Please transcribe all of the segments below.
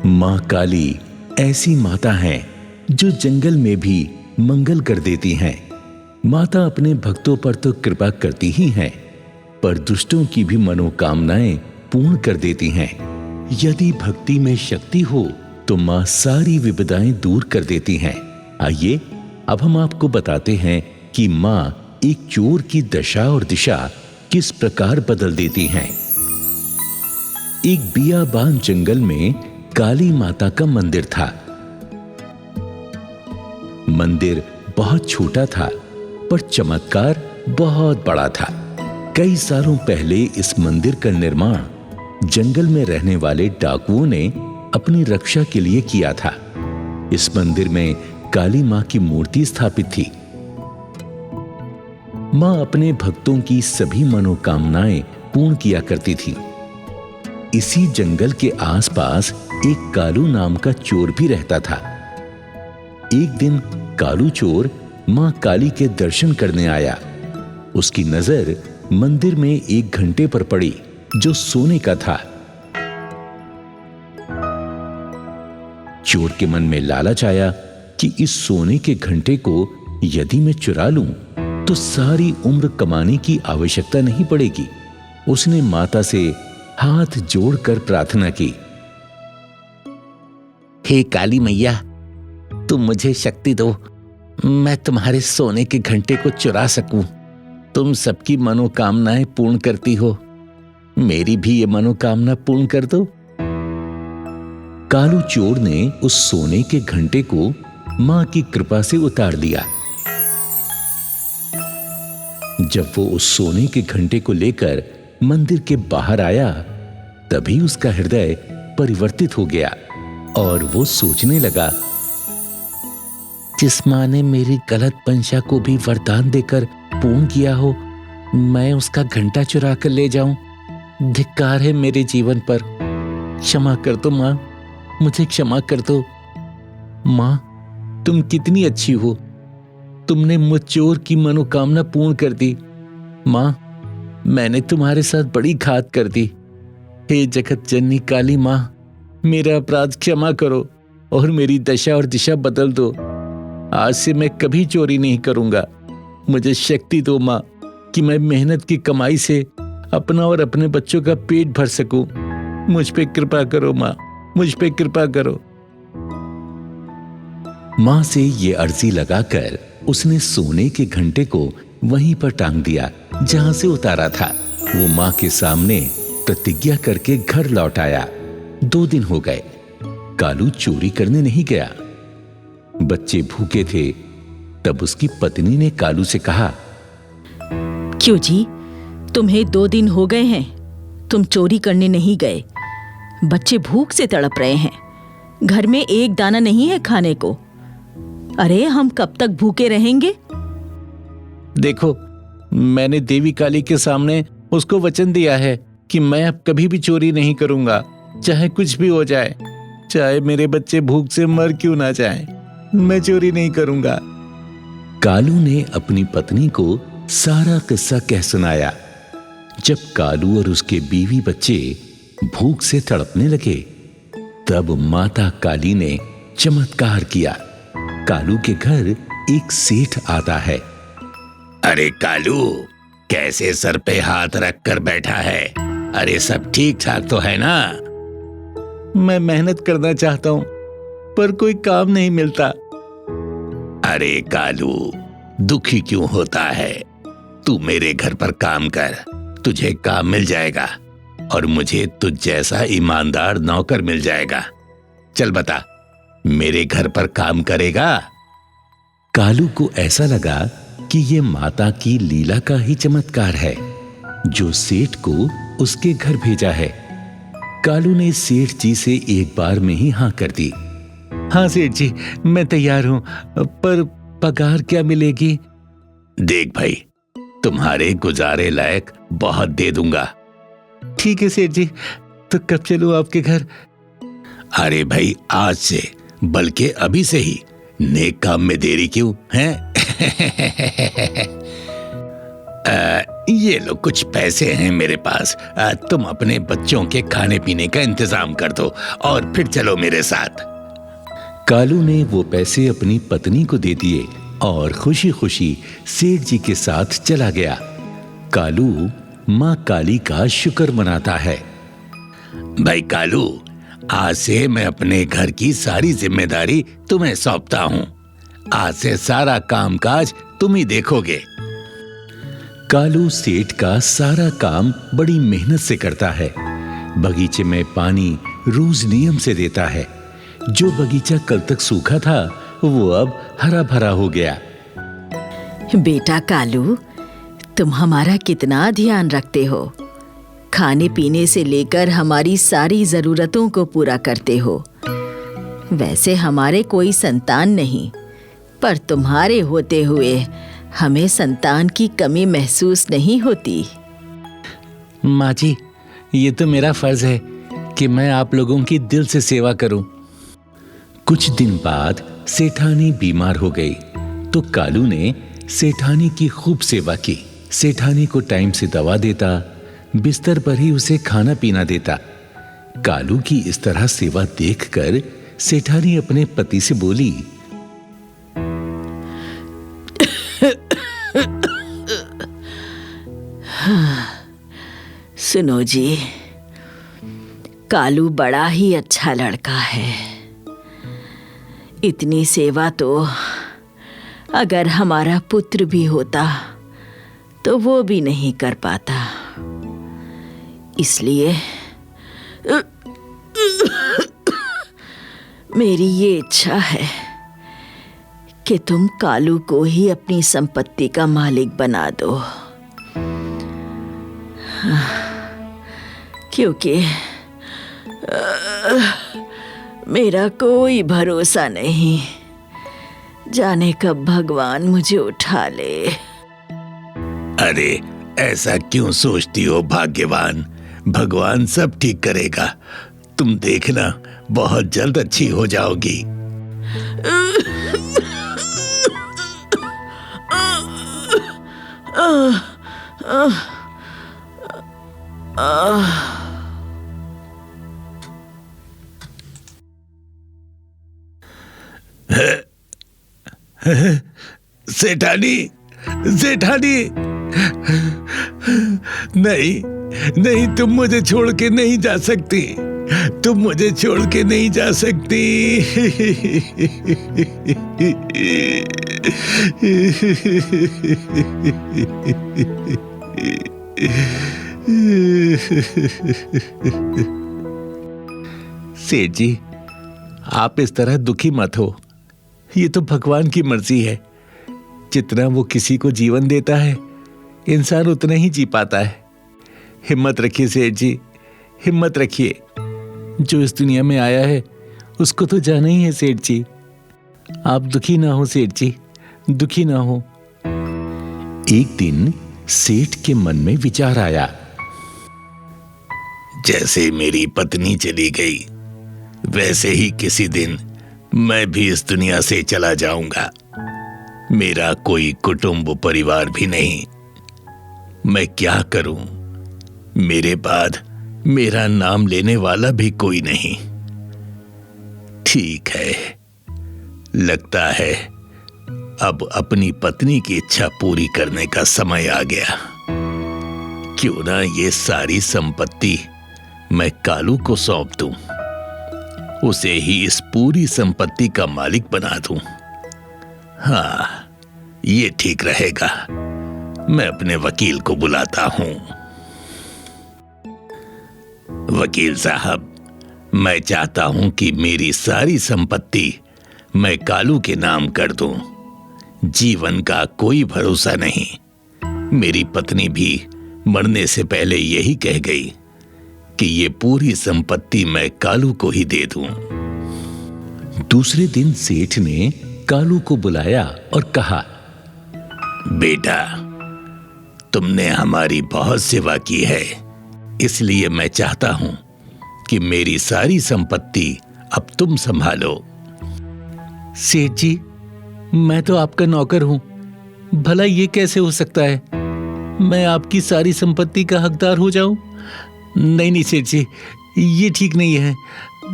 माँ काली ऐसी माता हैं जो जंगल में भी मंगल कर देती हैं। माता अपने भक्तों पर तो कृपा करती ही हैं, पर दुष्टों की भी मनोकामनाएं पूर्ण कर देती हैं। यदि भक्ति में शक्ति हो तो माँ सारी विपदाएं दूर कर देती हैं। आइए अब हम आपको बताते हैं कि माँ एक चोर की दशा और दिशा किस प्रकार बदल देती हैं। एक बियाबान जंगल में काली माता का मंदिर था। मंदिर बहुत छोटा था पर चमत्कार बहुत बड़ा था। कई सालों पहले इस मंदिर का निर्माण जंगल में रहने वाले डाकुओं ने अपनी रक्षा के लिए किया था। इस मंदिर में काली मां की मूर्ति स्थापित थी। मां अपने भक्तों की सभी मनोकामनाएं पूर्ण किया करती थी। इसी जंगल के आसपास एक कालू नाम का चोर भी रहता था। एक दिन कालू चोर मां काली के दर्शन करने आया। उसकी नजर मंदिर में एक घंटे पर पड़ी जो सोने का था। चोर के मन में लालच आया कि इस सोने के घंटे को यदि मैं चुरा लूं तो सारी उम्र कमाने की आवश्यकता नहीं पड़ेगी। उसने माता से हाथ जोड़कर प्रार्थना की, हे काली मैया, तुम मुझे शक्ति दो, मैं तुम्हारे सोने के घंटे को चुरा सकूं। तुम सबकी मनोकामनाएं पूर्ण करती हो, मेरी भी ये मनोकामना पूर्ण कर दो। कालू चोर ने उस सोने के घंटे को मां की कृपा से उतार दिया। जब वो उस सोने के घंटे को लेकर मंदिर के बाहर आया, तभी उसका हृदय परिवर्तित हो गया और वो सोचने लगा, जिस मां ने मेरी गलत मंशा को भी वरदान देकर पूर्ण किया हो, मैं उसका घंटा चुरा कर ले जाऊं। धिक्कार है मेरे जीवन पर। क्षमा कर दो मां, मुझे क्षमा कर दो। मां, तुम कितनी अच्छी हो, तुमने मुझ चोर की मनोकामना पूर्ण कर दी। मां, मैंने तुम्हारे साथ बड़ी घात कर दी। हे जगत जननी काली मां, मेरा अपराध क्षमा करो और मेरी दशा और दिशा बदल दो। आज से मैं कभी चोरी नहीं करूंगा। मुझे शक्ति दो मां कि मैं मेहनत की कमाई से अपना और अपने बच्चों का पेट भर सकूं। मुझ पे कृपा करो मां, मुझ पे कृपा करो। मां से ये अर्जी लगाकर उसने सोने के घंटे को वहीं पर टांग दिया जहां से उतारा था। वो मां के सामने प्रतिज्ञा करके घर लौट आया। 2 दिन हो गए, कालू चोरी करने नहीं गया। बच्चे भूखे थे। तब उसकी पत्नी ने कालू से कहा, क्यों जी, तुम्हें 2 दिन हो गए हैं, तुम चोरी करने नहीं गए। बच्चे भूख से तड़प रहे हैं, घर में एक दाना नहीं है खाने को। अरे हम कब तक भूखे रहेंगे? देखो, मैंने देवी काली के सामने उसको वचन दिया है कि मैं अब कभी भी चोरी नहीं करूंगा, चाहे कुछ भी हो जाए, चाहे मेरे बच्चे भूख से मर क्यों ना जाएं, मैं चोरी नहीं करूंगा। कालू ने अपनी पत्नी को सारा किस्सा कह सुनाया। जब कालू और उसके बीवी बच्चे भूख से तड़पने लगे, तब माता काली ने चमत्कार किया। कालू के घर एक सेठ आता है। अरे कालू, कैसे सर पे हाथ रख कर बैठा है? अरे सब ठीक ठाक तो है ना? मैं मेहनत करना चाहता हूं पर कोई काम नहीं मिलता। अरे कालू, दुखी क्यों होता है? तू मेरे घर पर काम कर, तुझे काम मिल जाएगा और मुझे तुझ जैसा ईमानदार नौकर मिल जाएगा। चल बता, मेरे घर पर काम करेगा? कालू को ऐसा लगा कि ये माता की लीला का ही चमत्कार है जो सेठ को उसके घर भेजा है। कालू ने सेठ जी से एक बार में ही हाँ कर दी। हाँ सेठ जी, मैं तैयार हूं, पर पगार क्या मिलेगी? देख भाई, तुम्हारे गुजारे लायक बहुत दे दूंगा। ठीक है सेठ जी, तो कब चलूं आपके घर? अरे भाई, आज से, बल्कि अभी से ही। नेक काम में देरी क्यों है? ये लो कुछ पैसे हैं मेरे पास। तुम अपने बच्चों के खाने पीने का इंतजाम कर दो और फिर चलो मेरे साथ। कालू ने वो पैसे अपनी पत्नी को दे दिए और खुशी खुशी सेठ जी के साथ चला गया। कालू माँ काली का शुक्र मनाता है। भाई कालू, आज से मैं अपने घर की सारी जिम्मेदारी तुम्हें सौंपता हूँ। आज से सारा कामकाज तुम ही देखोगे। कालू सेठ का सारा काम बड़ी मेहनत से करता है। बगीचे में पानी रोज नियम से देता है। जो बगीचा कल तक सूखा था वो अब हरा भरा हो गया। बेटा कालू, तुम हमारा कितना ध्यान रखते हो। खाने पीने से लेकर हमारी सारी जरूरतों को पूरा करते हो। वैसे हमारे कोई संतान नहीं, पर तुम्हारे होते हुए हमें संतान की कमी महसूस नहीं होती। माँ जी, ये तो मेरा फर्ज है कि मैं आप लोगों की दिल से सेवा करूं। कुछ दिन बाद सेठानी बीमार हो गई तो कालू ने सेठानी की खूब सेवा की। सेठानी को टाइम से दवा देता, बिस्तर पर ही उसे खाना पीना देता। कालू की इस तरह सेवा देखकर सेठानी अपने पति से बोली, सुनो जी, कालू बड़ा ही अच्छा लड़का है। इतनी सेवा तो अगर हमारा पुत्र भी होता तो वो भी नहीं कर पाता। इसलिए मेरी ये इच्छा है कि तुम कालू को ही अपनी संपत्ति का मालिक बना दो, क्योंकि मेरा कोई भरोसा नहीं, जाने कब भगवान मुझे उठा ले। अरे ऐसा क्यों सोचती हो भाग्यवान? भगवान सब ठीक करेगा। तुम देखना, बहुत जल्द अच्छी हो जाओगी। सेठानी, सेठानी, नहीं नहीं, तुम मुझे छोड़ के नहीं जा सकती। तुम मुझे छोड़ के नहीं जा सकती। सेठ जी, आप इस तरह दुखी मत हो। ये तो भगवान की मर्जी है। जितना वो किसी को जीवन देता है, इंसान उतना ही जी पाता है। हिम्मत रखिए सेठ जी, हिम्मत रखिए। जो इस दुनिया में आया है उसको तो जाना ही है सेठ जी। आप दुखी ना हो सेठ जी, दुखी ना हो। एक दिन सेठ के मन में विचार आया। जैसे मेरी पत्नी चली गई, वैसे ही किसी दिन मैं भी इस दुनिया से चला जाऊंगा। मेरा कोई कुटुंब परिवार भी नहीं। मैं क्या करूं? मेरे बाद मेरा नाम लेने वाला भी कोई नहीं। ठीक है, लगता है अब अपनी पत्नी की इच्छा पूरी करने का समय आ गया। क्यों ना ये सारी संपत्ति मैं कालू को सौंप दूं, उसे ही इस पूरी संपत्ति का मालिक बना दूं। हाँ, ये ठीक रहेगा। मैं अपने वकील को बुलाता हूं। वकील साहब, मैं चाहता हूं कि मेरी सारी संपत्ति मैं कालू के नाम कर दूं। जीवन का कोई भरोसा नहीं। मेरी पत्नी भी मरने से पहले यही कह गई कि ये पूरी संपत्ति मैं कालू को ही दे दूं। दूसरे दिन सेठ ने कालू को बुलाया और कहा, बेटा, तुमने हमारी बहुत सेवा की है, इसलिए मैं चाहता हूं कि मेरी सारी संपत्ति अब तुम संभालो। सेठ जी, मैं तो आपका नौकर हूं, भला ये कैसे हो सकता है? मैं आपकी सारी संपत्ति का हकदार हो जाऊं? नहीं नहीं सेठ जी, ये ठीक नहीं है,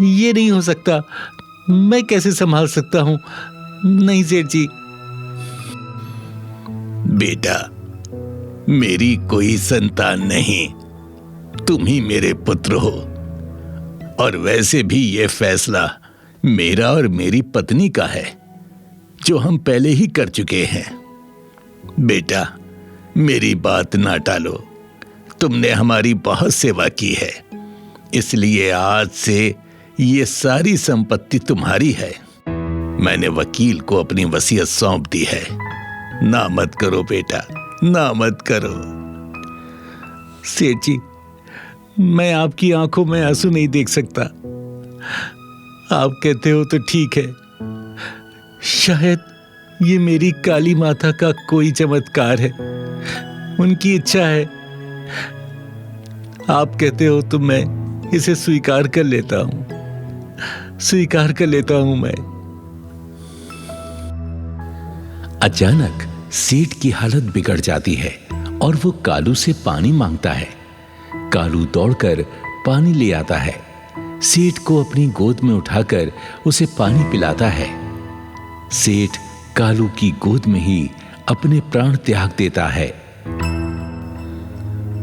ये नहीं हो सकता। मैं कैसे संभाल सकता हूं? नहीं सेठ जी। बेटा, मेरी कोई संतान नहीं, तुम ही मेरे पुत्र हो। और वैसे भी ये फैसला मेरा और मेरी पत्नी का है, जो हम पहले ही कर चुके हैं। बेटा, मेरी बात ना टालो। तुमने हमारी बहुत सेवा की है, इसलिए आज से ये सारी संपत्ति तुम्हारी है। मैंने वकील को अपनी वसीयत सौंप दी है। ना मत करो बेटा, ना मत करो। सेठ जी, मैं आपकी आंखों में आंसू नहीं देख सकता। आप कहते हो तो ठीक है, शायद ये मेरी काली माता का कोई चमत्कार है, उनकी इच्छा है। आप कहते हो तो मैं इसे स्वीकार कर लेता हूं, स्वीकार कर लेता हूं मैं। अचानक सेठ की हालत बिगड़ जाती है और वो कालू से पानी मांगता है। कालू दौड़कर पानी ले आता है, सेठ को अपनी गोद में उठाकर उसे पानी पिलाता है। सेठ कालू की गोद में ही अपने प्राण त्याग देता है।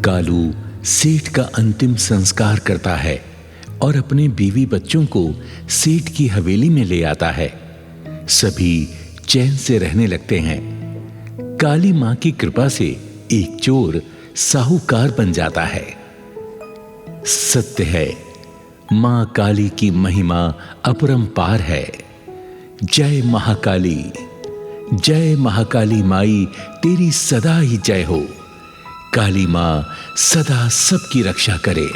कालू सेठ का अंतिम संस्कार करता है और अपने बीवी बच्चों को सेठ की हवेली में ले आता है। सभी चैन से रहने लगते हैं। काली मां की कृपा से एक चोर साहूकार बन जाता है। सत्य है, मां काली की महिमा अपरंपार है। जय महाकाली, जय महाकाली माई, तेरी सदा ही जय हो। काली मां सदा सबकी रक्षा करे।